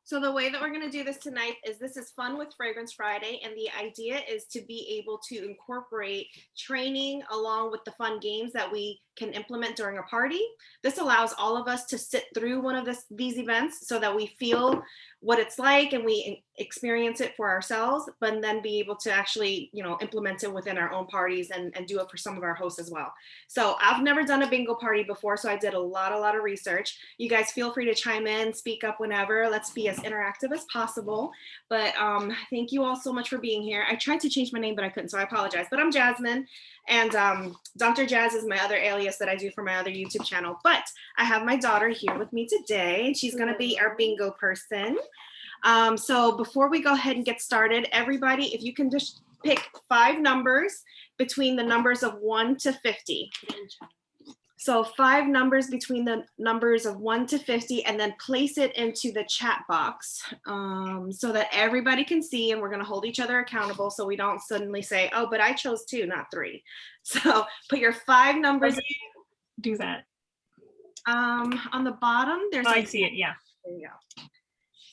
So the way that we're going to do this tonight is this is Fun with Fragrance Friday, and the idea is to be able to incorporate training along with the fun games that we can implement during a party. This allows all of us to sit through one of these events so that we feel what it's like and we experience it for ourselves, but then be able to actually, implement it within our own parties and do it for some of our hosts as well. So I've never done a bingo party before, so I did a lot of research. You guys feel free to chime in, speak up whenever. Let's be as interactive as possible. But thank you all so much for being here. I tried to change my name, but I couldn't, so I apologize. But I'm Jasmine, and Dr. Jazz is my other alias that I do for my other YouTube channel. But I have my daughter here with me today, and she's going to be our bingo person. So before we go ahead and get started, everybody, if you can just pick 5 numbers between the numbers of 1 to 50. So 5 numbers between the numbers of 1 to 50, and then place it into the chat box so that everybody can see, and we're going to hold each other accountable so we don't suddenly say, oh, but I chose 2, not 3. So put your 5 numbers. Do that. On the bottom, there's I see it, yeah. There you go.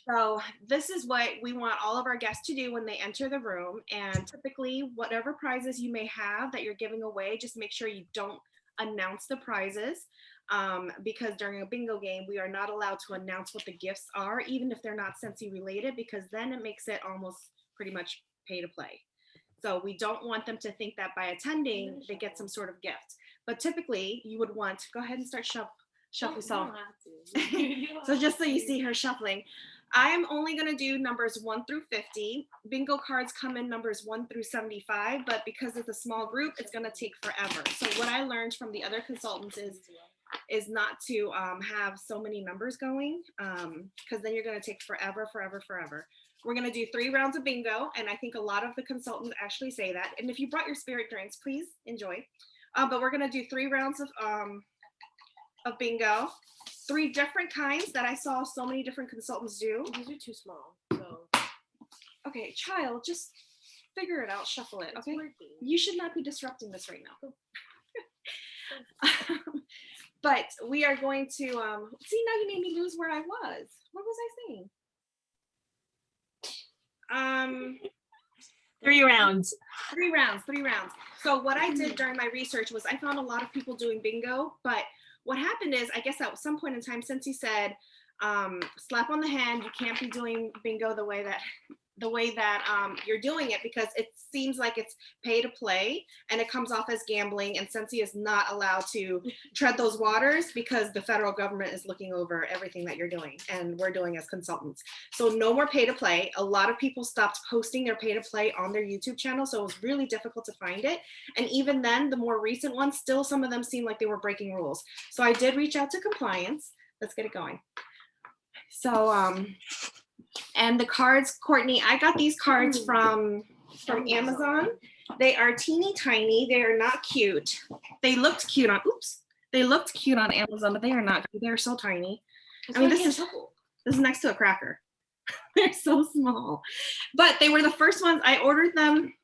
So this is what we want all of our guests to do when they enter the room. And typically, whatever prizes you may have that you're giving away, just make sure you don't announce the prizes, because during a bingo game, we are not allowed to announce what the gifts are, even if they're not Scentsy related, because then it makes it almost pretty much pay to play. So we don't want them to think that by attending, they get some sort of gift. But typically, you would want to go ahead and start shuffling. So just so you see her shuffling. I am only going to do numbers 1 through 50. Bingo cards come in numbers 1 through 75, but because it's a small group, it's going to take forever. So what I learned from the other consultants is not to have so many numbers going, because then you're going to take forever. We're going to do 3 rounds of bingo, and I think a lot of the consultants actually say that. And if you brought your spirit drinks, please enjoy. But we're going to do 3 rounds of bingo. 3 different kinds that I saw so many different consultants do. These are too small, so. Okay, child, just figure it out, shuffle it, okay? You should not be disrupting this right now. But we are going to, see, now you made me lose where I was. What was I saying? 3 rounds. 3 rounds. So what I did during my research was I found a lot of people doing bingo, but what happened is, I guess at some point in time, Scentsy said, slap on the hand, you can't be doing bingo the way that you're doing it, because it seems like it's pay to play and it comes off as gambling, and Scentsy is not allowed to tread those waters because the federal government is looking over everything that you're doing and we're doing as consultants. So no more pay to play. A lot of people stopped posting their pay to play on their YouTube channel, so it was really difficult to find it. And even then, the more recent ones, still some of them seemed like they were breaking rules. So I did reach out to compliance. Let's get it going. So and the cards, Courtney, I got these cards from Amazon. They are teeny tiny. They are not cute. They looked cute on Amazon, but they are not cute. They're so tiny. I mean, this is next to a cracker. They're so small. But they were the first ones. I ordered them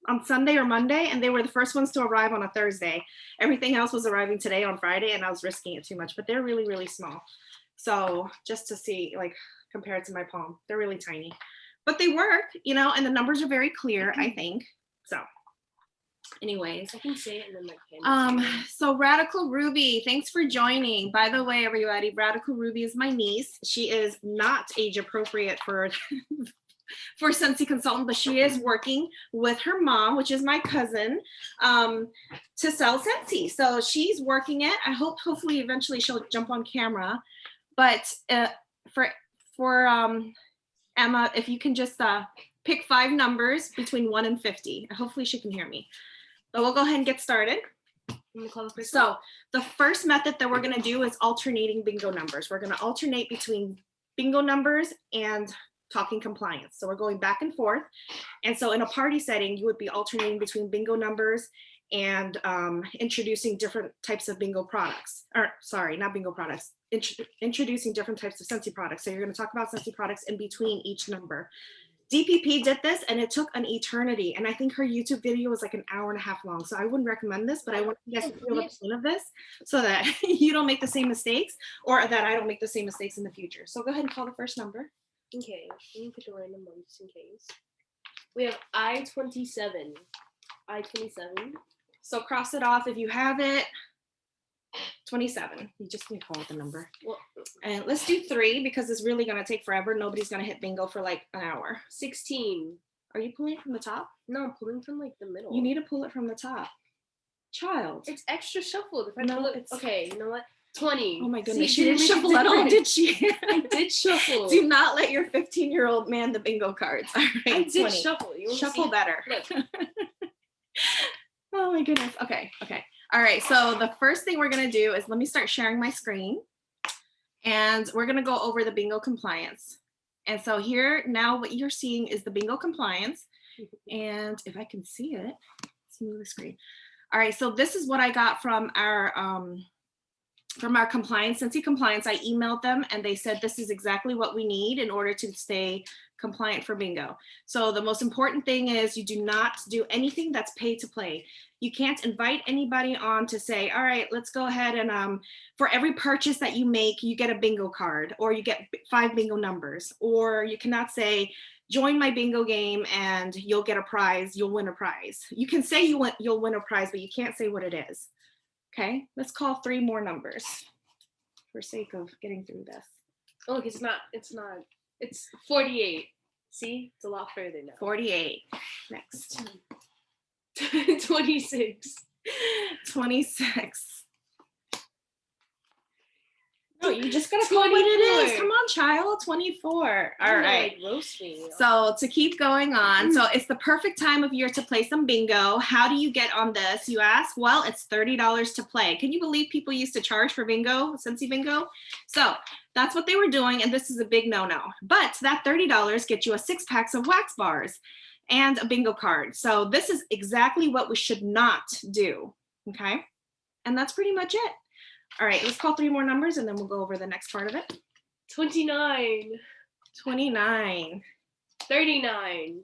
on Sunday or Monday, and they were the first ones to arrive on a Thursday. Everything else was arriving today on Friday, and I was risking it too much, but they're really, really small. So just to see, like, compared to my palm, they're really tiny, but they work, and the numbers are very clear, I think. So anyways, I can say it and then my so Radical Ruby, thanks for joining. By the way, everybody, Radical Ruby is my niece. She is not age appropriate for Scentsy consultant, but she is working with her mom, which is my cousin, to sell Scentsy. So she's working it. I hopefully eventually she'll jump on camera, but for Emma, if you can just pick 5 numbers between 1 and 50. Hopefully she can hear me. But we'll go ahead and get started. So the first method that we're going to do is alternating bingo numbers. We're going to alternate between bingo numbers and talking compliance. So we're going back and forth. And so in a party setting, you would be alternating between bingo numbers and introducing different types of bingo products, or sorry, not bingo products, introducing different types of Scentsy products. So you're going to talk about Scentsy products in between each number. DPP did this and it took an eternity. And I think her YouTube video was like an hour and a half long. So I wouldn't recommend this, but I want you guys to feel the point of this so that you don't make the same mistakes or that I don't make the same mistakes in the future. So go ahead and call the first number. Okay, let me pick a random one just in case. We have I-27. I-27. So cross it off if you have it. 27. You just need to call it the number. Well, And let's do 3 because it's really going to take forever. Nobody's going to hit bingo for like an hour. 16. Are you pulling from the top? No, I'm pulling from like the middle. You need to pull it from the top. Child. It's extra shuffled. If I No, pull it, it's- okay, you know what? 20. Oh my goodness. See, She didn't make it shuffle at all, different. did she? I did shuffle. Do not let your 15-year-old man the bingo cards. All right, I did 20. shuffle. You wanna Shuffle see? better. Look. Oh my goodness. Okay. All right. So the first thing we're going to do is let me start sharing my screen. And we're going to go over the bingo compliance. And so here now what you're seeing is the bingo compliance. And if I can see it, let's move the screen. All right. So this is what I got from our compliance, Scentsy compliance. I emailed them and they said this is exactly what we need in order to stay compliant for bingo. So the most important thing is you do not do anything that's pay to play. You can't invite anybody on to say, all right, let's go ahead and for every purchase that you make, you get a bingo card or you get 5 bingo numbers, or you cannot say, join my bingo game and you'll get a prize, you'll win a prize. You can say you'll win a prize, but you can't say what it is. Okay, let's call 3 more numbers for sake of getting through this. Oh, look, it's not. It's 48. See, it's a lot further now. 48. Next. 26. 26. No, you just gotta call what it is. 24. Come on, child. 24. All You're right. like, roast me. So to keep going on, so it's the perfect time of year to play some bingo. How do you get on this, you ask? Well, it's $30 to play. Can you believe people used to charge for bingo, Scentsy bingo? So that's what they were doing, and this is a big no-no. But that $30 gets you a 6-pack of wax bars and a bingo card. So this is exactly what we should not do, okay? And that's pretty much it. All right, let's call 3 more numbers and then we'll go over the next part of it. 29. 29. 39.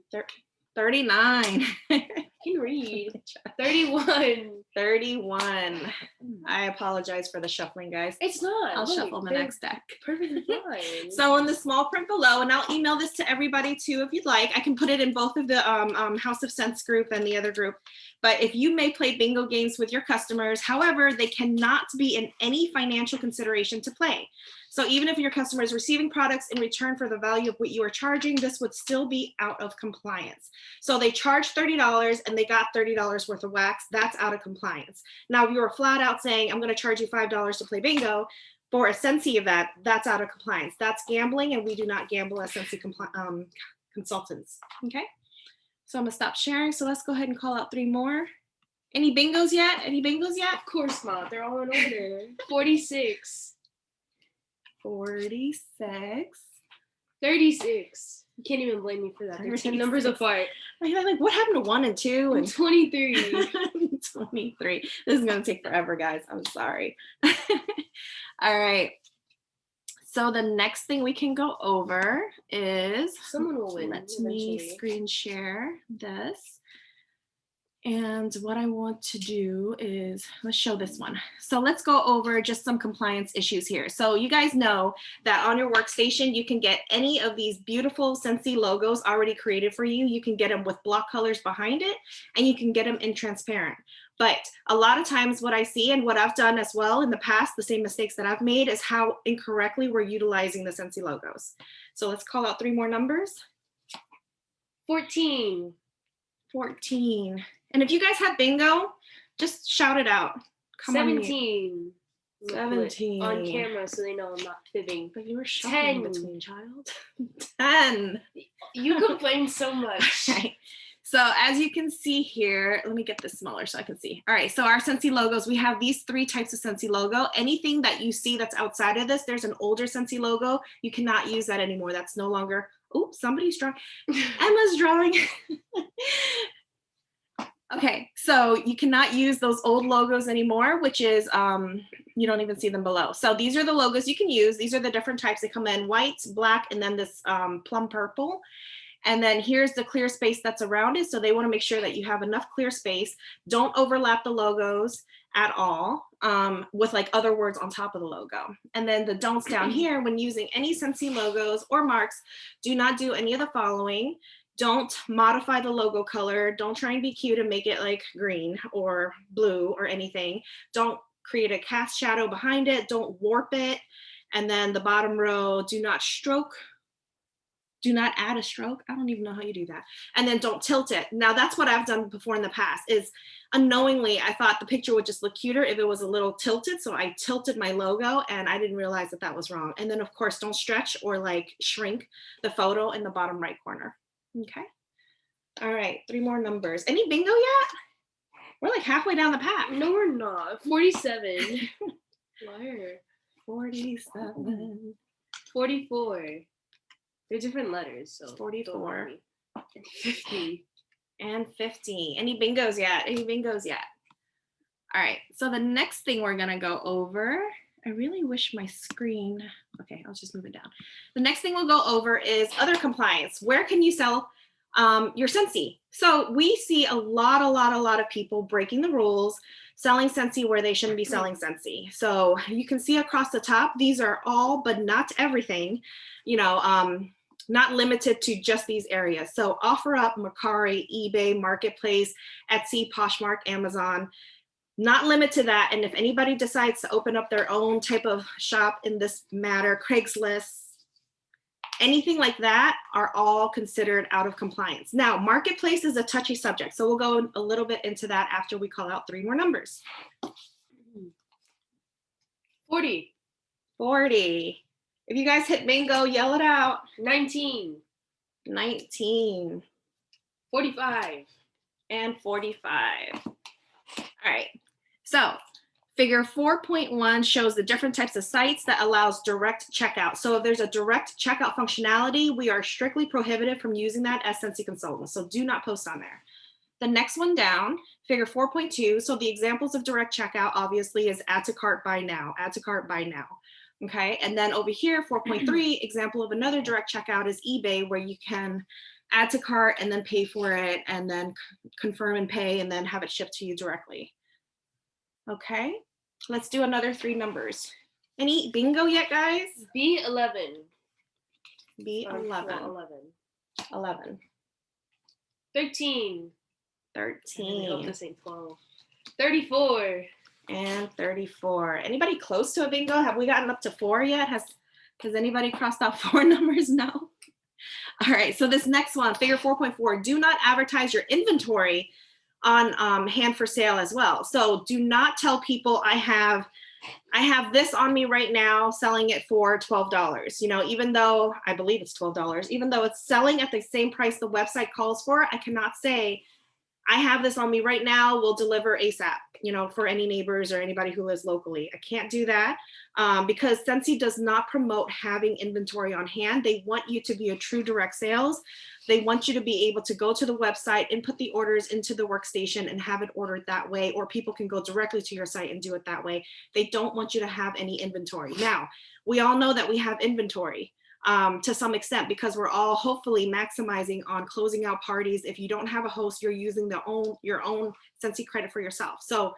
39. I can read. 31. 31. I apologize for the shuffling, guys. It's not. I'll Look, shuffle the they're next deck. Perfectly fine. So in the small print below, and I'll email this to everybody too if you'd like. I can put it in both of the House of Scents group and the other group. But if you may play bingo games with your customers, however, they cannot be in any financial consideration to play. So even if your customer is receiving products in return for the value of what you are charging, this would still be out of compliance. So they charged $30 and they got $30 worth of wax. That's out of compliance. Now, if you were flat out saying, I'm going to charge you $5 to play bingo for a Scentsy event, that's out of compliance. That's gambling, and we do not gamble as Scentsy consultants. Okay. So I'm going to stop sharing. So let's go ahead and call out 3 more. Any bingos yet? Any bingos yet? Of course not. They're all in order. 46. 46. 36. You can't even blame me for that. They're 10 numbers 36. apart. I'm like, what happened to 1 and 2? And 23. 23. This is going to take forever, guys. I'm sorry. All right. So the next thing we can go over is, Someone will win. let me eventually. screen share this. And what I want to do is, let's show this one. So let's go over just some compliance issues here. So you guys know that on your workstation, you can get any of these beautiful Scentsy logos already created for you. You can get them with block colors behind it, and you can get them in transparent. But a lot of times what I see and what I've done as well in the past, the same mistakes that I've made, is how incorrectly we're utilizing the Scentsy logos. So let's call out 3 more numbers. 14. 14. And if you guys have bingo, just shout it out. Come on mute. 17. I'm gonna put it 17. On camera so they know I'm not fibbing. But you were shuffling 10. between, child. 10. You complain so much. Okay. So as you can see here, let me get this smaller so I can see. All right, so our Scentsy logos, we have these 3 types of Scentsy logo. Anything that you see that's outside of this, there's an older Scentsy logo. You cannot use that anymore. That's no longer, oh, somebody's drawing. Emma's drawing. Okay, so you cannot use those old logos anymore, which is, you don't even see them below. So these are the logos you can use. These are the different types. They come in white, black, and then this plum purple. And then here's the clear space that's around it. So they want to make sure that you have enough clear space. Don't overlap the logos at all with like other words on top of the logo. And then the don'ts down here, when using any Scentsy logos or marks, do not do any of the following. Don't modify the logo color. Don't try and be cute and make it like green or blue or anything. Don't create a cast shadow behind it. Don't warp it. And then the bottom row, do not stroke. Do not add a stroke. I don't even know how you do that. And then don't tilt it. Now that's what I've done before in the past is unknowingly, I thought the picture would just look cuter if it was a little tilted. So I tilted my logo and I didn't realize that that was wrong. And then of course, don't stretch or like shrink the photo in the bottom right corner. Okay. All right, 3 more numbers. Any bingo yet? We're like halfway down the path. No, we're not. 47. Liar. 47. 44. They're different letters, so 44. 50. And 50. Any bingos yet? Any bingos yet? All right, so the next thing we're gonna go over, I really wish my screen, okay, I'll just move it down. The next thing we'll go over is other compliance. Where can you sell your Scentsy? So we see a lot of people breaking the rules, selling Scentsy where they shouldn't be selling Scentsy. So you can see across the top, these are all, but not everything, you know, not limited to just these areas. So OfferUp, Mercari, eBay, Marketplace, Etsy, Poshmark, Amazon, not limited to that. And if anybody decides to open up their own type of shop in this matter, Craigslist, anything like that are all considered out of compliance. Now, Marketplace is a touchy subject. So we'll go a little bit into that after we call out 3 more numbers. 40. 40. If you guys hit bingo, yell it out. 19. 19. 45. And 45. All right. So figure 4.1 shows the different types of sites that allows direct checkout. So if there's a direct checkout functionality, we are strictly prohibited from using that as Scentsy consultants. So do not post on there. The next one down, figure 4.2. So the examples of direct checkout obviously is add to cart, buy now, add to cart, buy now. Okay. And then over here, 4.3, example of another direct checkout is eBay, where you can add to cart and then pay for it and then confirm and pay and then have it shipped to you directly. Okay, let's do another 3 numbers. Any bingo yet, guys? B11. B11. 11. 11. 13. I hope 13. this ain't 12. 34. And 34. Anybody close to a bingo? Have we gotten up to 4 yet? Has anybody crossed out 4 numbers? No. All right, so this next one, figure 4.4, do not advertise your inventory on hand for sale as well. So do not tell people I have this on me right now, selling it for $12. You know, even though I believe it's $12, even though it's selling at the same price the website calls for, I cannot say I have this on me right now, we'll deliver ASAP, you know, for any neighbors or anybody who lives locally. I can't do that because Scentsy does not promote having inventory on hand. They want you to be a true direct sales. They want you to be able to go to the website, input the orders into the workstation and have it ordered that way, or people can go directly to your site and do it that way. They don't want you to have any inventory. Now, we all know that we have inventory to some extent because we're all hopefully maximizing on closing out parties. If you don't have a host, you're using your own Scentsy credit for yourself. So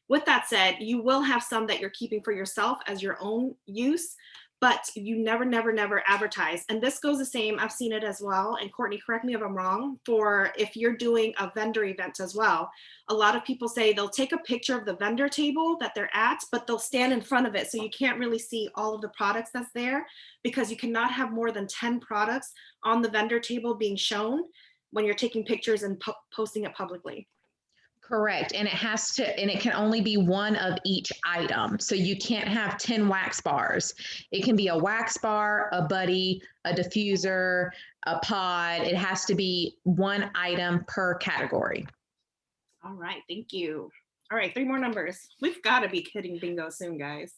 with that said, you will have some that you're keeping for yourself as your own use, but you never advertise. And this goes the same, I've seen it as well. And Courtney, correct me if I'm wrong, for if you're doing a vendor event as well, a lot of people say they'll take a picture of the vendor table that they're at, but they'll stand in front of it. So you can't really see all of the products that's there because you cannot have more than 10 products on the vendor table being shown when you're taking pictures and posting it publicly. Correct. And it can only be one of each item. So you can't have 10 wax bars. It can be a wax bar, a buddy, a diffuser, a pod. It has to be one item per category. All right, thank you. All right, 3 more numbers. We've got to be hitting bingo soon, guys.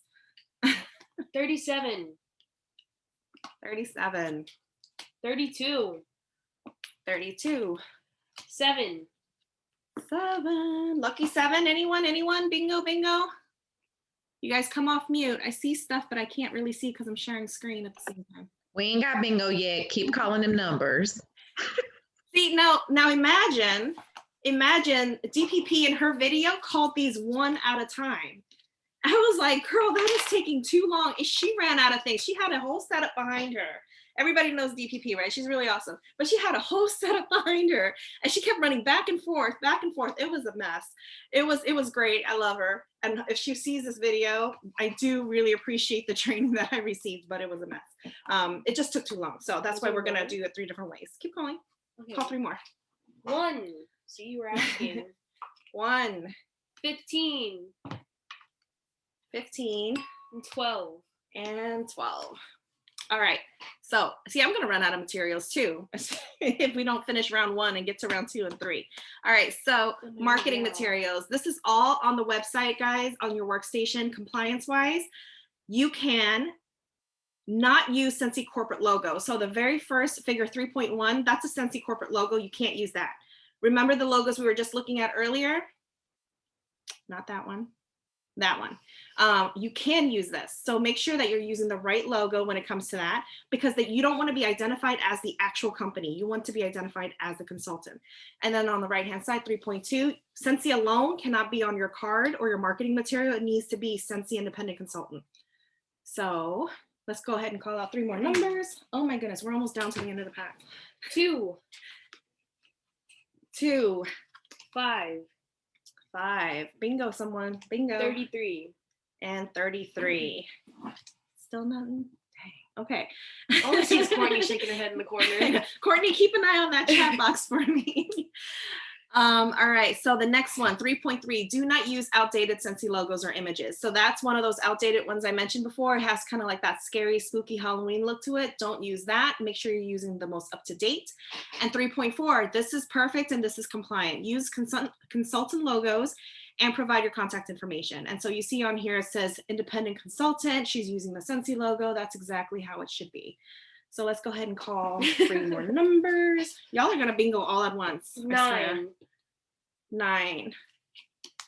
37. 37. 32. 32. 7. 7. Lucky 7. Anyone? Bingo. You guys come off mute. I see stuff, but I can't really see because I'm sharing screen at the same time. We ain't got bingo yet. Keep calling them numbers. See, now imagine DPP in her video called these one at a time. I was like, girl, that is taking too long. She ran out of things. She had a whole setup behind her. Everybody knows DPP, right? She's really awesome. But she had a whole setup behind her and she kept running back and forth, back and forth. It was a mess. It was great. I love her. And if she sees this video, I do really appreciate the training that I received, but it was a mess. It just took too long. So that's why we're going to do it 3 different ways. Keep going. Okay. Call 3 more. 1. See, you were asking. 1, 15. 15, And 12. and 12. All right. So, see, I'm going to run out of materials too if we don't finish round 1 and get to round 2 and 3. All right. So, marketing materials. This is all on the website, guys, on your workstation, compliance-wise. You can not use Scentsy corporate logo. So the very first figure 3.1, that's a Scentsy corporate logo. You can't use that. Remember the logos we were just looking at earlier? Not that one. That one. You can use this. So make sure that you're using the right logo when it comes to that, because you don't want to be identified as the actual company. You want to be identified as the consultant. And then on the right-hand side, 3.2, Scentsy alone cannot be on your card or your marketing material. It needs to be Scentsy independent consultant. So let's go ahead and call out 3 more numbers. Oh my goodness, we're almost down to the end of the pack. 2. 2. 5. 5. Bingo, someone. Bingo. 33. And 33. Still nothing. Dang. Okay. All I see is Courtney shaking her head in the corner. Courtney, keep an eye on that chat box for me. All right, so the next one, 3.3, do not use outdated Scentsy logos or images. So that's one of those outdated ones I mentioned before. It has kind of like that scary, spooky Halloween look to it. Don't use that. Make sure you're using the most up-to-date. And 3.4, this is perfect and this is compliant. Use consultant logos and provide your contact information. And so you see on here, it says independent consultant. She's using the Scentsy logo. That's exactly how it should be. So let's go ahead and call 3 more numbers. Y'all are gonna bingo all at once. 9. 9.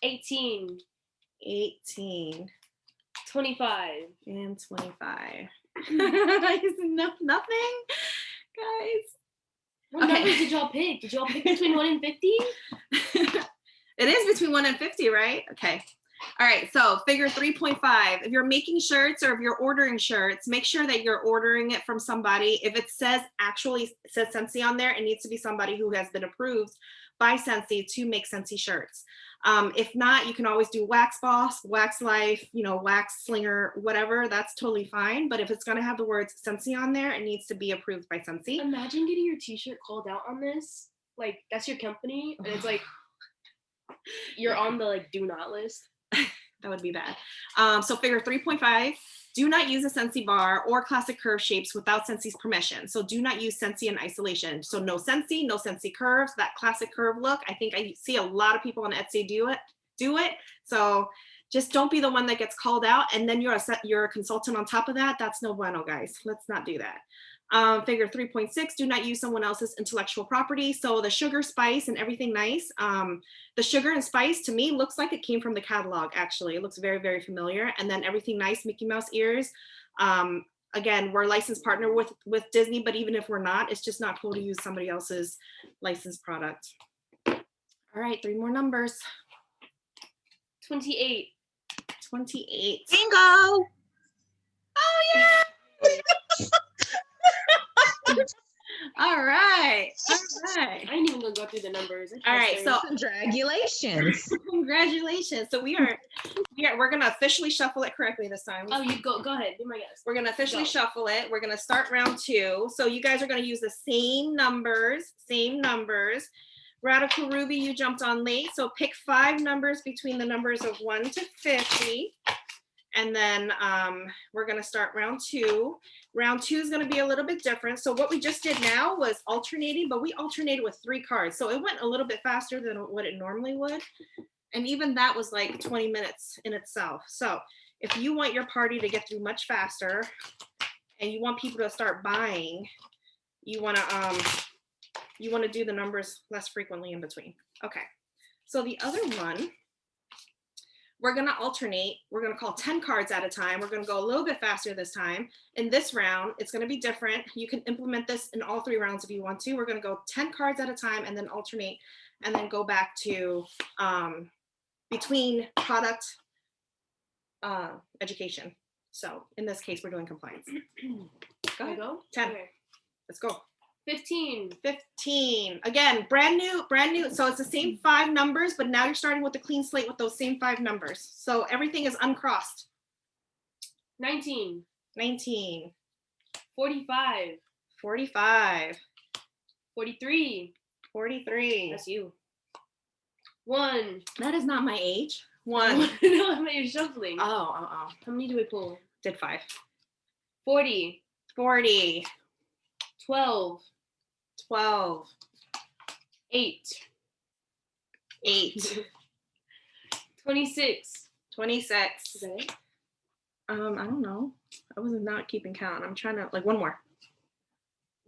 18. 18. 25. And 25. Nothing, guys. What numbers did y'all pick? Did y'all pick between 1 and 50? It is between 1 and 50, right? Okay. All right, so figure 3.5. If you're making shirts or if you're ordering shirts, make sure that you're ordering it from somebody. If it says Scentsy on there, it needs to be somebody who has been approved by Scentsy to make Scentsy shirts. If not, you can always do Wax Boss, Wax Life, Wax Slinger, whatever. That's totally fine. But if it's going to have the words Scentsy on there, it needs to be approved by Scentsy. Imagine getting your t-shirt called out on this. Like, that's your company, and it's like, you're on the do not list. That would be bad. So figure 3.5, do not use a Scentsy bar or classic curve shapes without Scentsy's permission. So do not use Scentsy in isolation. So no Scentsy curves, that classic curve look. I think I see a lot of people on Etsy do it. So just don't be the one that gets called out and then you're a consultant on top of that. That's no bueno, guys. Let's not do that. Figure 3.6, do not use someone else's intellectual property. So the sugar, spice, and everything nice. The sugar and spice to me looks like it came from the catalog, actually. It looks very, very familiar. And then everything nice, Mickey Mouse ears. Again, we're a licensed partner with Disney, but even if we're not, it's just not cool to use somebody else's licensed product. All right, 3 more numbers. 28. 28. Bingo! Oh, yeah! All right. I ain't even gonna go through the numbers. All right, so Congratulations. congratulations. So we're gonna officially shuffle it correctly this time. Oh, you go ahead. Be my guest. We're gonna officially Go. shuffle it. We're gonna start round 2. So you guys are gonna use the same numbers. Radical Ruby, you jumped on late. So pick 5 numbers between the numbers of 1 to 50. And then we're gonna start round 2. Round 2 is gonna be a little bit different. So what we just did now was alternating, but we alternated with 3 cards. So it went a little bit faster than what it normally would. And even that was like 20 minutes in itself. So if you want your party to get through much faster and you want people to start buying, you wanna do the numbers less frequently in between. Okay, so the other one, we're going to alternate. We're going to call 10 cards at a time. We're going to go a little bit faster this time. In this round, it's going to be different. You can implement this in all 3 rounds if you want to. We're going to go 10 cards at a time and then alternate and then go back to between product education. So in this case, we're doing compliance. Go ahead. Go? 10. Okay. Let's go. 15. 15. Again, brand new. So it's the same 5 numbers, but now you're starting with a clean slate with those same 5 numbers. So everything is uncrossed. 19. 19. 45. 45. 43. 43. That's you. 1. That is not my age. 1. No, you're shuffling. Oh. How many do we pull? Did 5. 40. 40. 12. 12. 8. 8. 26. 26. Is that it? I don't know. I was not keeping count. I'm trying to, like, one more.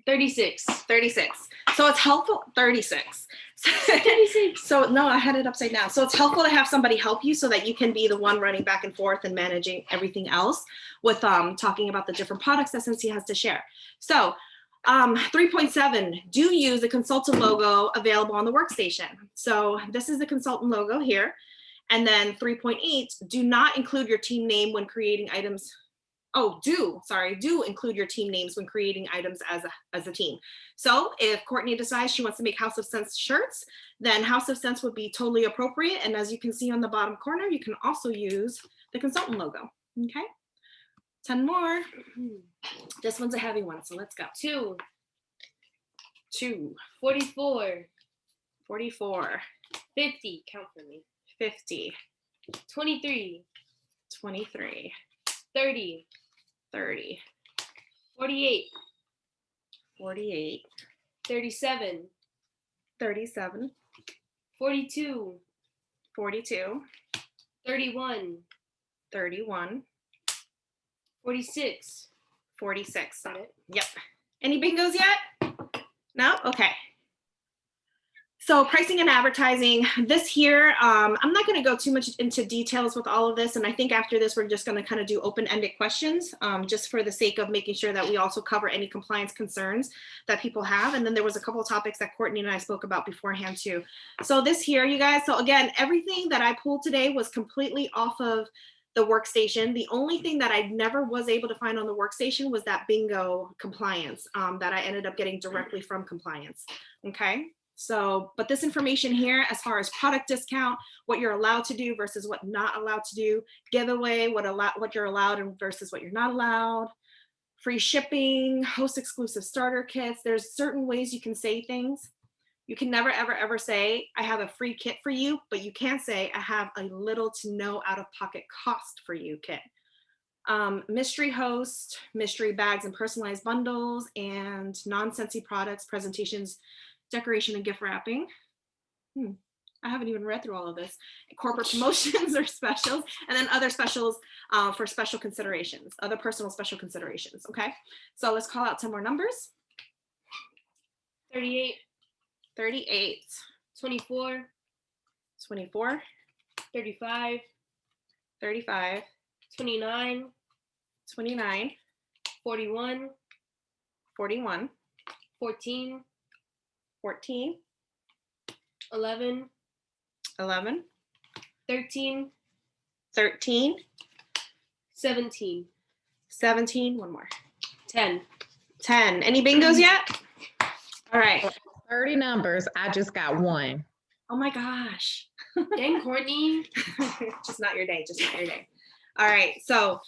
36. 36. So it's helpful. 36. 36. So no, I had it upside down. So it's helpful to have somebody help you so that you can be the one running back and forth and managing everything else with talking about the different products that Scentsy has to share. So 3.7, do use the consultant logo available on the workstation. So this is the consultant logo here. And then 3.8, do not include your team name when creating items. Oh, do include your team names when creating items as a team. So if Courtney decides she wants to make House of Scents shirts, then House of Scents would be totally appropriate. And as you can see on the bottom corner, you can also use the consultant logo. Okay, 10 more. This one's a heavy one, so let's go. 2. 2. 44. 44. 50. Count for me. 50. 23. 23. 30. 30. 48. 48. 37. 37. 42. 42. 31. 31. 46. 46. Got it? Yep. Any bingos yet? No? Okay. So pricing and advertising, this here, I'm not going to go too much into details with all of this. And I think after this, we're just going to kind of do open-ended questions just for the sake of making sure that we also cover any compliance concerns that people have. And then there was a couple of topics that Courtney and I spoke about beforehand too. So this here, you guys, so again, everything that I pulled today was completely off of the workstation. The only thing that I never was able to find on the workstation was that bingo compliance that I ended up getting directly from compliance. Okay. So, but this information here, as far as product discount, what you're allowed to do versus what not allowed to do, giveaway, what you're allowed and versus what you're not allowed, free shipping, host exclusive starter kits. There's certain ways you can say things. You can never, ever, ever say, I have a free kit for you, but you can say, I have a little to no out-of-pocket cost for you kit. Mystery host, mystery bags and personalized bundles, and non-Scentsy products, presentations, decoration and gift wrapping. I haven't even read through all of this. Corporate promotions or specials, and then other specials for special considerations, other personal special considerations. Okay, so let's call out 10 more numbers. 38. 38. 24. 24. 35. 35. 29. 29. 41. 41. 14. 14. 11. 11. 13. 13. 17. 17. One more. 10. 10. Any bingos yet? All right. 30 numbers. I just got 1. Oh my gosh. Dang, Courtney. Just not your day. Just not your day. All right. So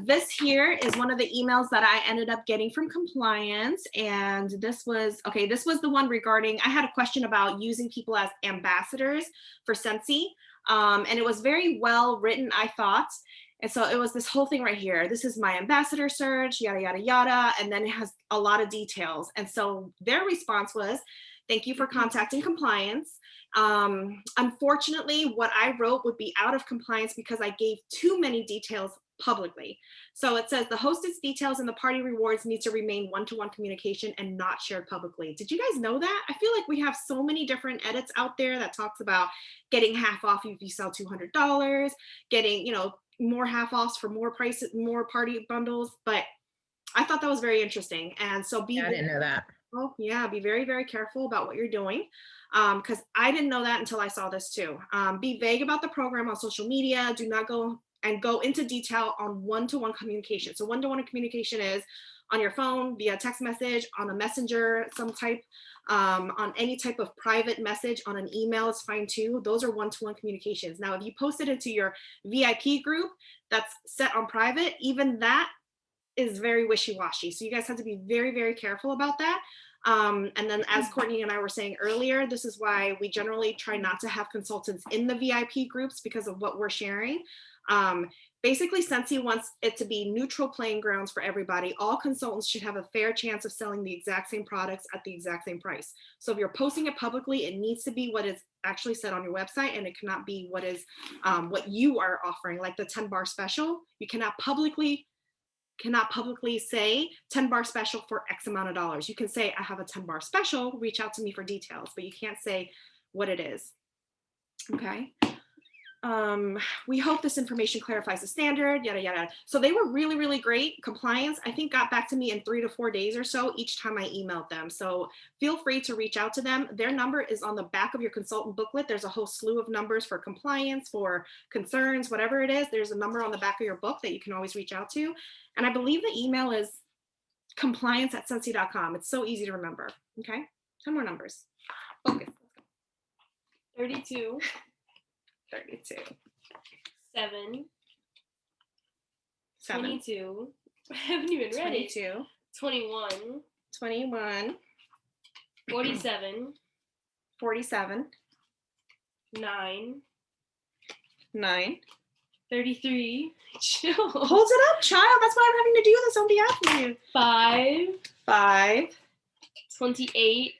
this here is one of the emails that I ended up getting from compliance. And this was the one regarding, I had a question about using people as ambassadors for Scentsy. And it was very well written, I thought. And so it was this whole thing right here. This is my ambassador search, yada, yada, yada. And then it has a lot of details. And so their response was, thank you for contacting compliance. Unfortunately, what I wrote would be out of compliance because I gave too many details publicly. So it says the hostess details and the party rewards need to remain one-to-one communication and not shared publicly. Did you guys know that? I feel like we have so many different edits out there that talks about getting half off if you sell $200, getting, you know, more half offs for more prices, more party bundles. But I thought that was very interesting. And so Yeah, I didn't know that. oh yeah, be very, very careful about what you're doing, because I didn't know that until I saw this too. Be vague about the program on social media. Do not go into detail on one-to-one communication. So one-to-one communication is on your phone, via text message, on a messenger, some type, on any type of private message, on an email is fine too. Those are one-to-one communications. Now, if you post it into your VIP group that's set on private, even that is very wishy-washy. So you guys have to be very, very careful about that. And then as Courtney and I were saying earlier, this is why we generally try not to have consultants in the VIP groups because of what we're sharing. Basically, Scentsy wants it to be neutral playing grounds for everybody. All consultants should have a fair chance of selling the exact same products at the exact same price. So if you're posting it publicly, it needs to be what is actually said on your website, and it cannot be what is what you are offering, like the 10 bar special. You cannot publicly say 10 bar special for X amount of dollars. You can say, I have a 10 bar special, reach out to me for details, but you can't say what it is. Okay. We hope this information clarifies the standard, yada, yada. So they were really, really great. Compliance, I think, got back to me in 3 to 4 days or so each time I emailed them. So feel free to reach out to them. Their number is on the back of your consultant booklet. There's a whole slew of numbers for compliance, for concerns, whatever it is. There's a number on the back of your book that you can always reach out to. And I believe the email is compliance@scentsy.com. It's so easy to remember. Okay, 10 more numbers. Focus. 32, 32, 7, 7, 22. I haven't even read it. 22, 21, 21, 47, 47, 9, 9. 33. Chill. Hold it up, child. That's why I'm having to do this on behalf of you. 5, 5, 28.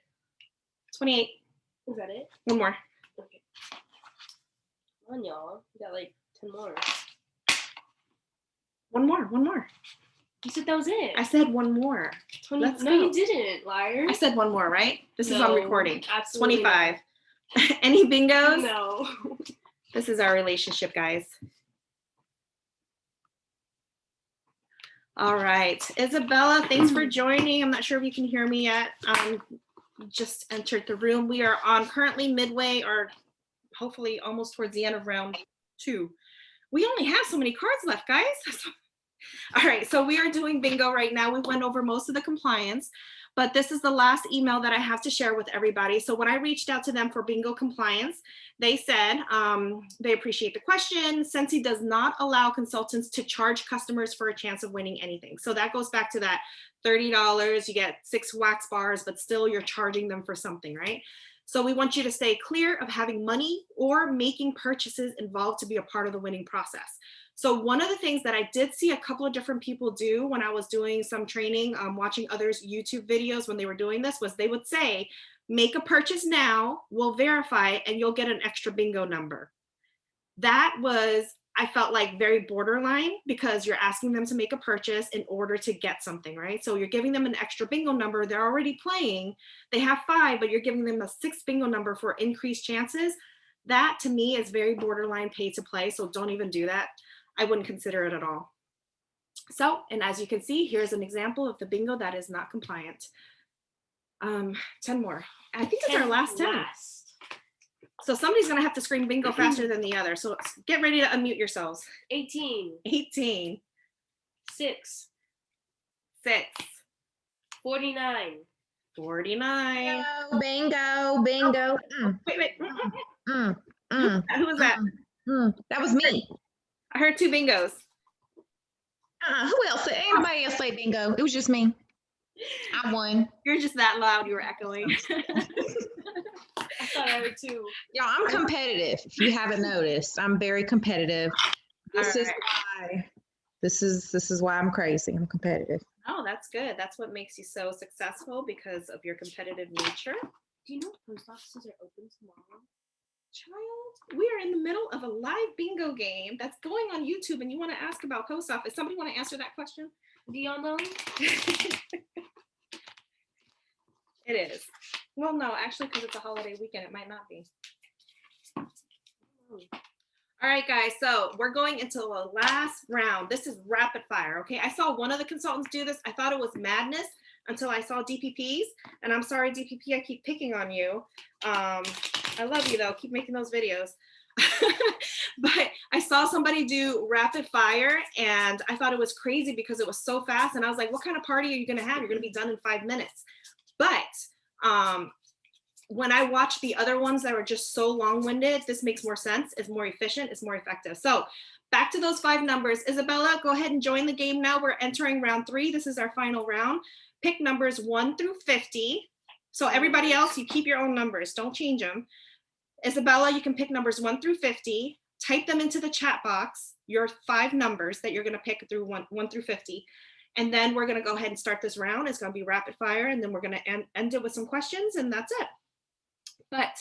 28. Is that it? One more. Okay. Come on, y'all. We got like 10 more. One more. One more. You said that was it. I said one more. 20. Let's No, go. you didn't, liar. I said one more, right? This is on No, recording. absolutely 25. Any bingos? No. This is our relationship, guys. All right. Isabella, thanks for joining. I'm not sure if you can hear me yet. Just entered the room. We are on currently midway, or hopefully almost towards the end of round 2. We only have so many cards left, guys. All right, so we are doing bingo right now. We went over most of the compliance, but this is the last email that I have to share with everybody. So when I reached out to them for bingo compliance, they said they appreciate the question. Scentsy does not allow consultants to charge customers for a chance of winning anything. So that goes back to that $30, you get 6 wax bars, but still you're charging them for something, right? So we want you to stay clear of having money or making purchases involved to be a part of the winning process. So one of the things that I did see a couple of different people do when I was doing some training, watching others YouTube videos when they were doing this, was they would say, make a purchase now, we'll verify it, and you'll get an extra bingo number. That was, I felt like, very borderline, because you're asking them to make a purchase in order to get something, right? So you're giving them an extra bingo number. They're already playing. They have 5, but you're giving them a 6th bingo number for increased chances. That to me is very borderline pay to play. So don't even do that. I wouldn't consider it at all. So, and as you can see, here's an example of the bingo that is not compliant. 10 more. I think it's our last 10. So somebody's gonna have to scream bingo faster than the other. So get ready to unmute yourselves. 18. 18. 6. 6. 49. 49. Bingo, bingo. Wait. Mm, mm, Who was that? That was me. I heard 2 bingos. Who else? Anybody else say bingo? It was just me. I won. You're just that loud. You were echoing. I thought I would too. Y'all, I'm competitive. If you haven't noticed, I'm very competitive. This All is right. why. This is why I'm crazy. I'm competitive. Oh, that's good. That's what makes you so successful, because of your competitive nature. Do you know post offices are open tomorrow? Child, we are in the middle of a live bingo game that's going on YouTube, and you want to ask about post office. Somebody want to answer that question? Do y'all know? It is. Well, no, actually, because it's a holiday weekend, it might not be. All right, guys, so we're going into the last round. This is rapid fire, okay? I saw one of the consultants do this. I thought it was madness until I saw DPPs, and I'm sorry, DPP, I keep picking on you. I love you, though. Keep making those videos. But I saw somebody do rapid fire, and I thought it was crazy because it was so fast, and I was like, what kind of party are you going to have? You're going to be done in 5 minutes. But when I watch the other ones that are just so long-winded, this makes more sense. It's more efficient. It's more effective. So back to those 5 numbers. Isabella, go ahead and join the game now. We're entering round 3. This is our final round. Pick numbers 1 through 50. So everybody else, you keep your own numbers. Don't change them. Isabella, you can pick numbers 1 through 50. Type them into the chat box, your 5 numbers that you're going to pick through 1 through 50. And then we're going to go ahead and start this round. It's going to be rapid fire, and then we're going to end it with some questions, and that's it. But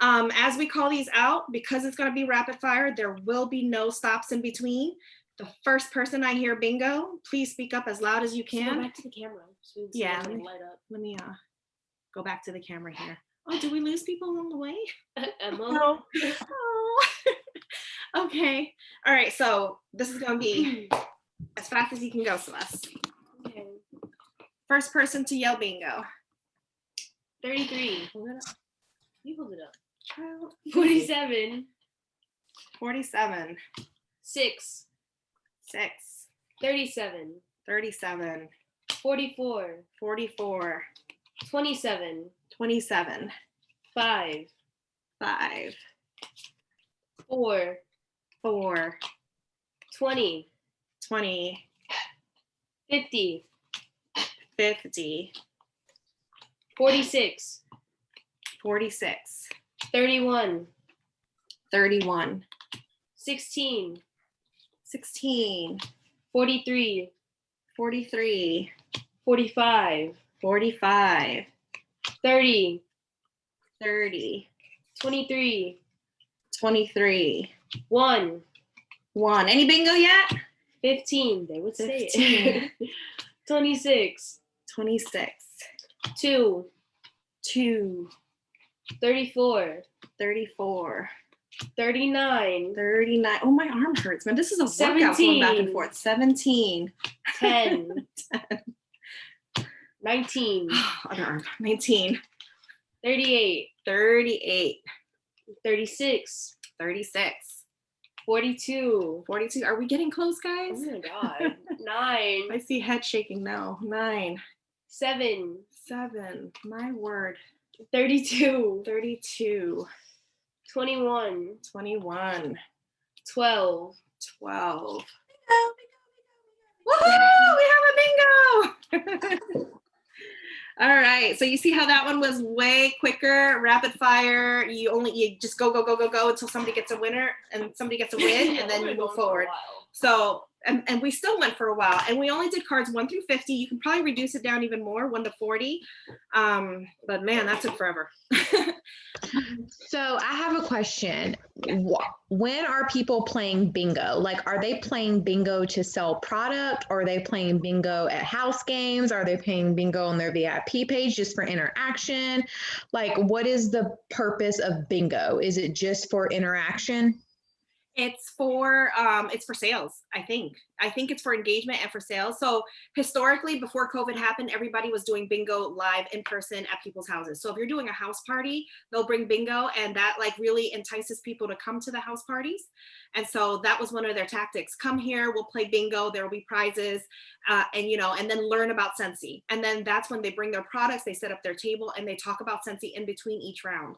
as we call these out, because it's going to be rapid fire, there will be no stops in between. The first person I hear bingo, please speak up as loud as you Go can. back to the camera. So we can see Yeah, it, let me- light up. Let me go back to the camera here. Oh, did we lose people along the way? Emma. No. Oh. Okay. All right. So this is going to be as fast as you can go, Celeste. Okay. First person to yell bingo. 33. Hold it up. You hold it up. Child. 47. 47. 6. 6. 37. 37. 44. 44. 27. 27. 5. 5. 4. 4. 20. 20. 50. 50. 46. 46. 31. 31. 16. 16. 43. 43. 45. 45. 30. 30. 23. 23. 1. 1. Any bingo yet? 15. They would say 15. it. 26. 26. 2. 2. 34. 34. 39. 39. Oh, my arm hurts, man. This is a workout going back and 17. forth. 17. 10. 19. Other arm. 19. 38. 38. 36. 36. 42. 42. Are we getting close, guys? Oh my god. 9. I see head shaking now. 9. 7. 7. My word. 32. 32. 21. 21. 12. 12. Woohoo! We have a bingo! All right. So you see how that one was way quicker, rapid fire. You just go until somebody gets a winner and somebody gets a win, and then you move forward. So, and we still went for a while, and we only did cards 1 through 50. You can probably reduce it down even more, 1 to 40. But man, that took forever. So I have a question. When are people playing bingo? Like, are they playing bingo to sell product? Or are they playing bingo at house games? Are they playing bingo on their VIP page just for interaction? Like, what is the purpose of bingo? Is it just for interaction? It's for sales, I think. I think it's for engagement and for sales. So historically, before COVID happened, everybody was doing bingo live in person at people's houses. So if you're doing a house party, they'll bring bingo, and that like really entices people to come to the house parties. And so that was one of their tactics. Come here, we'll play bingo. There will be prizes, and then learn about Scentsy. And then that's when they bring their products, they set up their table, and they talk about Scentsy in between each round.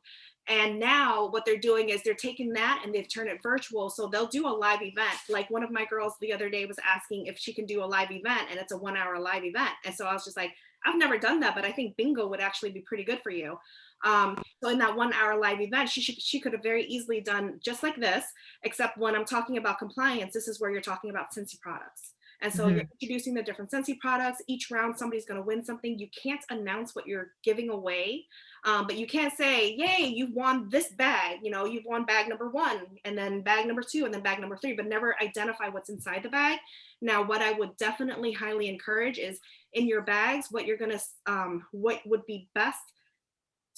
And now what they're doing is they're taking that and they've turned it virtual. So they'll do a live event. Like one of my girls the other day was asking if she can do a live event, and it's a 1-hour live event. And so I was just like, I've never done that, but I think bingo would actually be pretty good for you. So in that 1-hour live event, she could have very easily done just like this, except when I'm talking about compliance, this is where you're talking about Scentsy products. And so you're introducing the different Scentsy products. Each round, somebody's going to win something. You can't announce what you're giving away, but you can't say, yay, you've won this bag. You know, you've won bag number 1, and then bag number 2, and then bag number 3, but never identify what's inside the bag. Now, what I would definitely highly encourage is in your bags, what you're going to, what would be best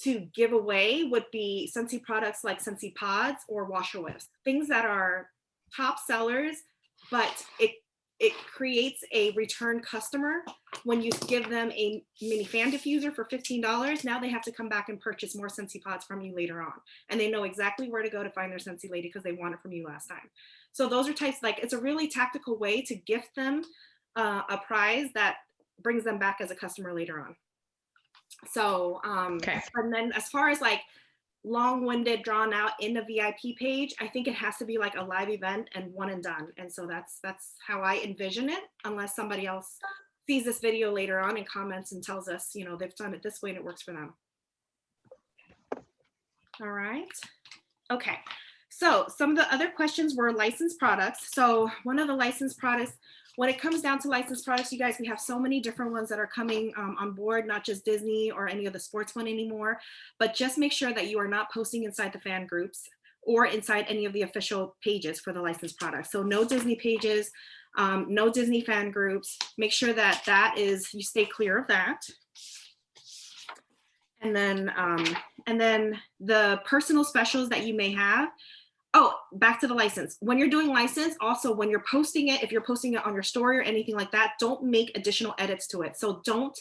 to give away would be Scentsy products like Scentsy pods or washer whiffs, things that are top sellers, but it creates a return customer. When you give them a mini fan diffuser for $15, now they have to come back and purchase more Scentsy pods from you later on. And they know exactly where to go to find their Scentsy lady because they want it from you last time. So those are types, like, it's a really tactical way to gift them a prize that brings them back as a customer later on. So, Okay. and then as far as like long-winded, drawn out in the VIP page, I think it has to be like a live event and one and done. And so that's how I envision it, unless somebody else sees this video later on and comments and tells us, you know, they've done it this way and it works for them. All right. Okay. So some of the other questions were licensed products. So one of the licensed products, when it comes down to licensed products, you guys, we have so many different ones that are coming on board, not just Disney or any of the sports one anymore, but just make sure that you are not posting inside the fan groups or inside any of the official pages for the licensed products. So no Disney pages, no Disney fan groups. Make sure that that is, you stay clear of that. And then the personal specials that you may have. Oh, back to the license. When you're doing license, also when you're posting it, if you're posting it on your story or anything like that, don't make additional edits to it. So don't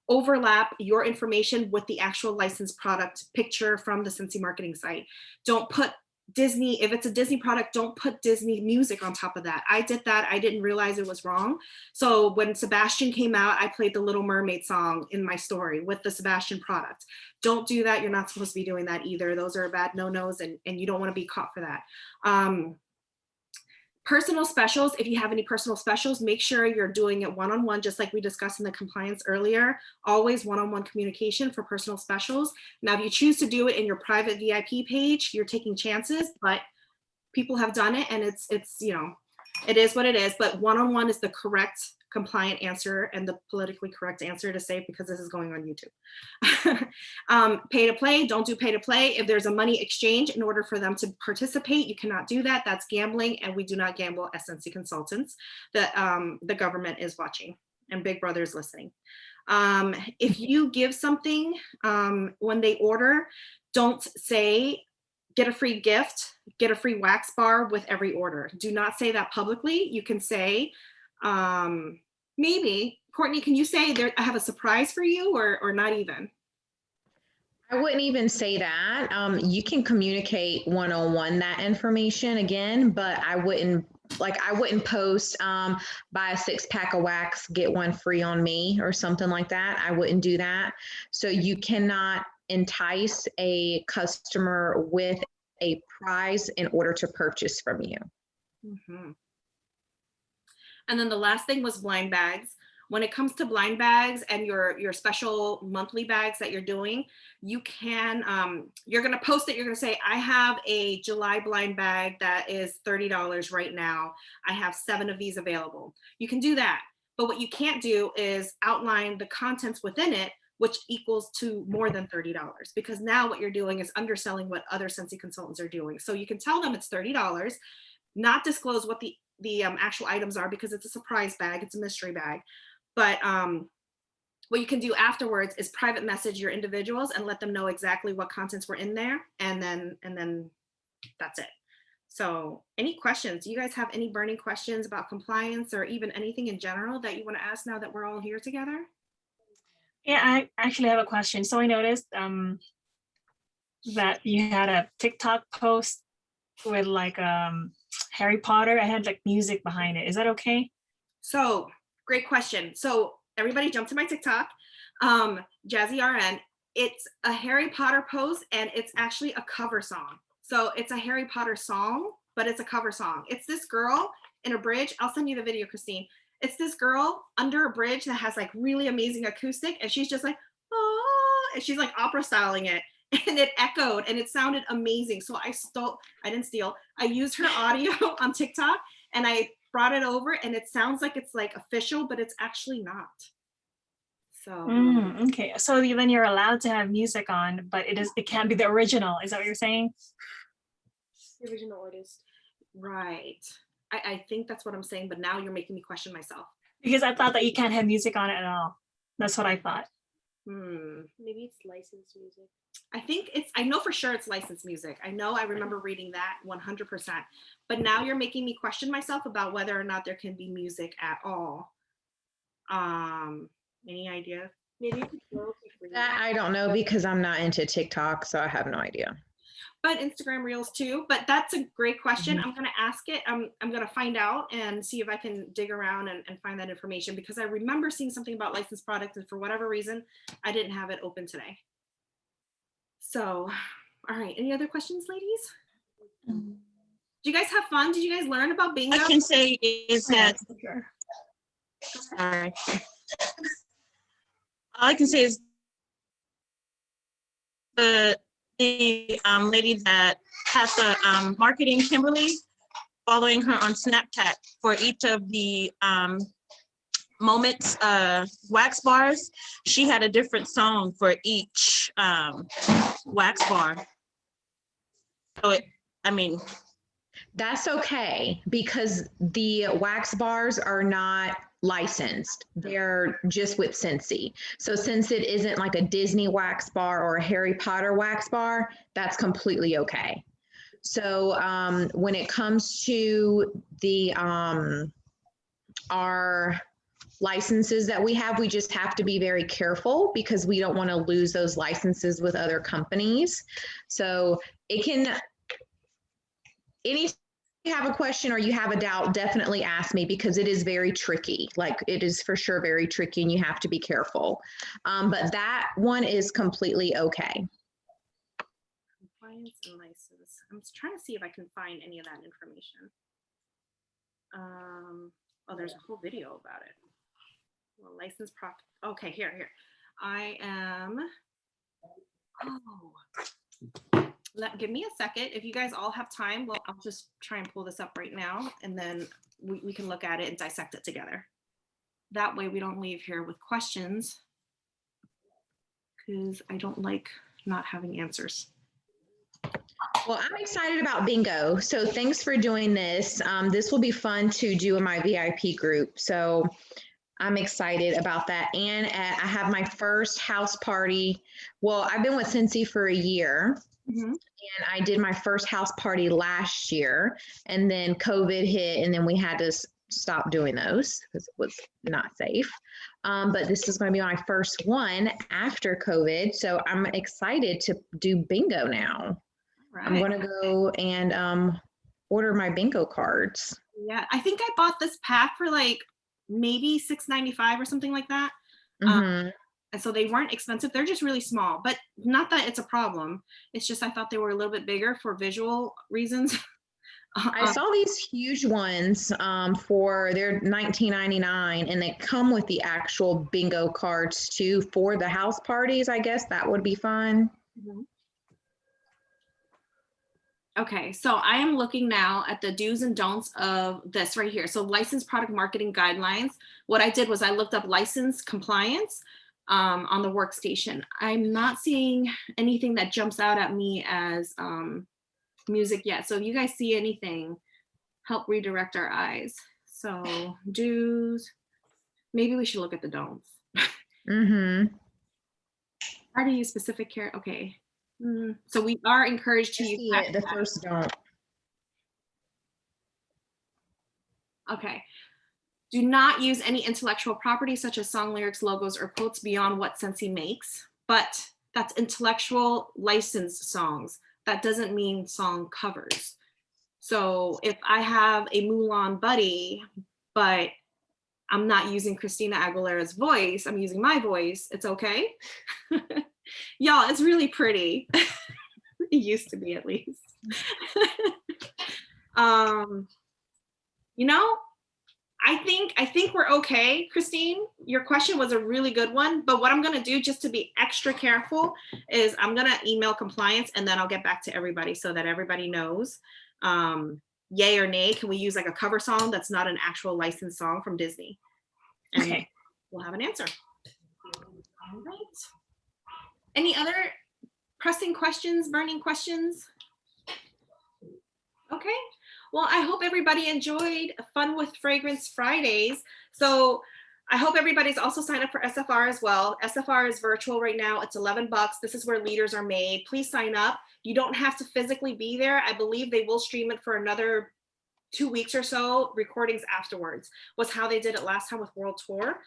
overlap your information with the actual licensed product picture from the Scentsy marketing site. Don't put Disney, if it's a Disney product, don't put Disney music on top of that. I did that. I didn't realize it was wrong. So when Sebastian came out, I played the Little Mermaid song in my story with the Sebastian product. Don't do that. You're not supposed to be doing that either. Those are bad no-nos, and you don't want to be caught for that. Personal specials, if you have any personal specials, make sure you're doing it one-on-one, just like we discussed in the compliance earlier. Always one-on-one communication for personal specials. Now, if you choose to do it in your private VIP page, you're taking chances, but people have done it, and it's you know, it is what it is, but one-on-one is the correct compliant answer and the politically correct answer to say, because this is going on YouTube. Pay to play, don't do pay to play. If there's a money exchange in order for them to participate, you cannot do that. That's gambling, and we do not gamble as Scentsy consultants. The government is watching and Big Brother is listening. If you give something when they order, don't say, get a free gift, get a free wax bar with every order. Do not say that publicly. You can say, maybe, Courtney, can you say there, I have a surprise for you, or not even? I wouldn't even say that. You can communicate one-on-one that information again, but I wouldn't post, buy a 6-pack of wax, get one free on me or something like that. I wouldn't do that. So you cannot entice a customer with a prize in order to purchase from you. Mm-hmm. And then the last thing was blind bags. When it comes to blind bags and your special monthly bags that you're doing, you can, you're gonna post it, you're gonna say, I have a July blind bag that is $30 right now. I have 7 of these available. You can do that. But what you can't do is outline the contents within it, which equals to more than $30, because now what you're doing is underselling what other Scentsy consultants are doing. So you can tell them it's $30, not disclose what the actual items are, because it's a surprise bag, it's a mystery bag. But what you can do afterwards is private message your individuals and let them know exactly what contents were in there, and then that's it. So any questions? Do you guys have any burning questions about compliance or even anything in general that you want to ask now that we're all here together? Yeah, I actually have a question. So I noticed that you had a TikTok post with like Harry Potter. I had like music behind it. Is that okay? So great question. So everybody jump to my TikTok, Jazzy RN. It's a Harry Potter post, and it's actually a cover song. So it's a Harry Potter song, but it's a cover song. It's this girl in a bridge. I'll send you the video, Christine. It's this girl under a bridge that has like really amazing acoustic, and she's just like, oh, and she's like opera styling it, and it echoed and it sounded amazing. So I used her audio on TikTok, and I brought it over and it sounds like it's like official, but it's actually not. So Okay, so then you're allowed to have music on, but it can't be the original. Is that what you're saying? The original artist. right. I think that's what I'm saying, but now you're making me question myself. Because I thought that you can't have music on it at all. That's what I thought. Maybe it's licensed music. I know for sure it's licensed music. I remember reading that 100%. But now you're making me question myself about whether or not there can be music at all. Any idea? Maybe it's royalty free. That I don't know because I'm not into TikTok, so I have no idea. But Instagram Reels too. But that's a great question. Mhm. I'm gonna ask it. I'm gonna find out and see if I can dig around and find that information, because I remember seeing something about licensed products, and for whatever reason, I didn't have it open today. So, all right. Any other questions, ladies? Did you guys have fun? Did you guys learn about bingo? I can say is that, Sure. sorry. All I can say is the lady that has the marketing, Kimberly, following her on Snapchat for each of the moments wax bars. She had a different song for each wax bar. So That's okay because the wax bars are not licensed. They're just with Scentsy. So since it isn't like a Disney wax bar or a Harry Potter wax bar, that's completely okay. So when it comes to the our licenses that we have, we just have to be very careful because we don't want to lose those licenses with other companies. So it can, any you have a question or you have a doubt, definitely ask me because it is very tricky. Like it is for sure very tricky and you have to be careful. But that one is completely okay. Compliance and license. I'm just trying to see if I can find any of that information. Oh, there's a whole video about it. Well, license prop. Okay, here. I am. Oh. Give me a second. If you guys all have time, well, I'll just try and pull this up right now, and then we can look at it and dissect it together. That way we don't leave here with questions, because I don't like not having answers. Well, I'm excited about bingo. So thanks for doing this. This will be fun to do in my VIP group. So I'm excited about that. And I have my first house party. Well, I've been with Scentsy for a year. Mm-hmm. And I did my first house party last year, and then COVID hit, and then we had to stop doing those because it was not safe. But this is going to be my first one after COVID, so I'm excited to do bingo now. Right. I'm going to go and order my bingo cards. Yeah, I think I bought this pack for like maybe $6.95 or something like that. Mm-hmm. And so they weren't expensive. They're just really small, but not that it's a problem. It's just I thought they were a little bit bigger for visual reasons. I saw these huge ones for they're $19.99, and they come with the actual bingo cards too for the house parties. I guess that would be fun. Mm-hmm. Okay, so I am looking now at the do's and don'ts of this right here. So licensed product marketing guidelines. What I did was I looked up license compliance on the workstation. I'm not seeing anything that jumps out at me as music yet. So if you guys see anything, help redirect our eyes. So do's, maybe we should look at the don'ts. Mm-hmm. How to use specific care, okay. So we are encouraged to use the first don't. Okay. Do not use any intellectual property such as song lyrics, logos, or quotes beyond what Scentsy makes, but that's intellectual licensed songs. That doesn't mean song covers. So if I have a Mulan buddy, but I'm not using Christina Aguilera's voice, I'm using my voice, it's okay. Y'all, it's really pretty. It used to be, at least. You know, I think we're okay, Christine. Your question was a really good one, but what I'm gonna do just to be extra careful is I'm gonna email compliance and then I'll get back to everybody so that everybody knows. yay or nay. Can we use like a cover song that's not an actual licensed song from Disney? And Okay. we'll have an answer. All right. Any other pressing questions, burning questions? Okay. Well, I hope everybody enjoyed Fun with Fragrance Fridays. So I hope everybody's also signed up for SFR as well. SFR is virtual right now. It's $11. This is where leaders are made. Please sign up. You don't have to physically be there. I believe they will stream it for another 2 weeks or so. Recordings afterwards was how they did it last time with World Tour.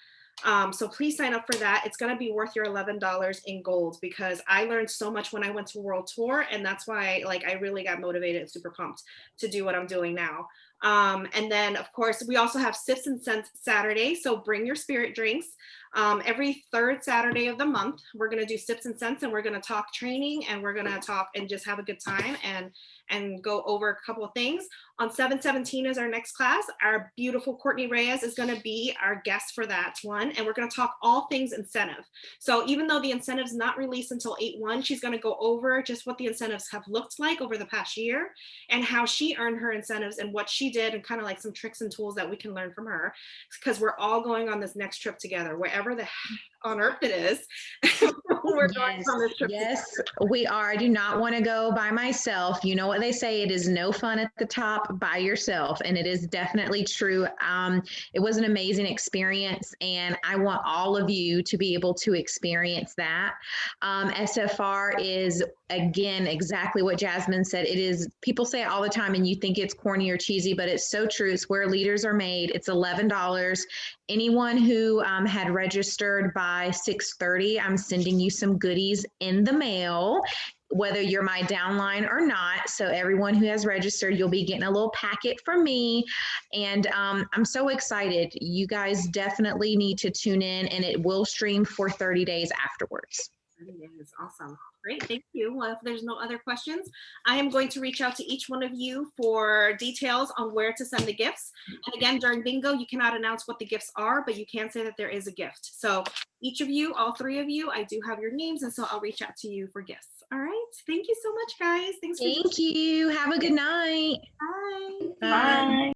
So please sign up for that. It's going to be worth your $11 in gold, because I learned so much when I went to World Tour, and that's why I really got motivated and super pumped to do what I'm doing now. And then of course we also have Sips and Scents Saturday. So bring your spirit drinks. Every third Saturday of the month, we're going to do Sips and Scents, and we're going to talk training, and we're going to talk and just have a good time and go over a couple of things. On 7/17 is our next class. Our beautiful Courtney Reyes is going to be our guest for that one. And we're going to talk all things incentive. So even though the incentive's not released until 8/1, she's going to go over just what the incentives have looked like over the past year and how she earned her incentives and what she did, and kind of like some tricks and tools that we can learn from her, because we're all going on this next trip together, wherever the on earth it is. We're going on this trip. Yes, we are. I do not want to go by myself. You know what they say, it is no fun at the top by yourself. And it is definitely true. It was an amazing experience, and I want all of you to be able to experience that. SFR is, again, exactly what Jasmine said. It is, people say it all the time and you think it's corny or cheesy, but it's so true. It's where leaders are made. It's $11. Anyone who had registered by 6:30, I'm sending you some goodies in the mail, whether you're my downline or not. So everyone who has registered, you'll be getting a little packet from me. And I'm so excited. You guys definitely need to tune in, and it will stream for 30 days afterwards. It is awesome. Great, thank you. Well, if there's no other questions, I am going to reach out to each one of you for details on where to send the gifts. And again, during bingo, you cannot announce what the gifts are, but you can say that there is a gift. So each of you, all three of you, I do have your names, and so I'll reach out to you for gifts. All right, thank you so much, guys. Thanks for Thank you. Have a good night. Bye. Bye. Bye.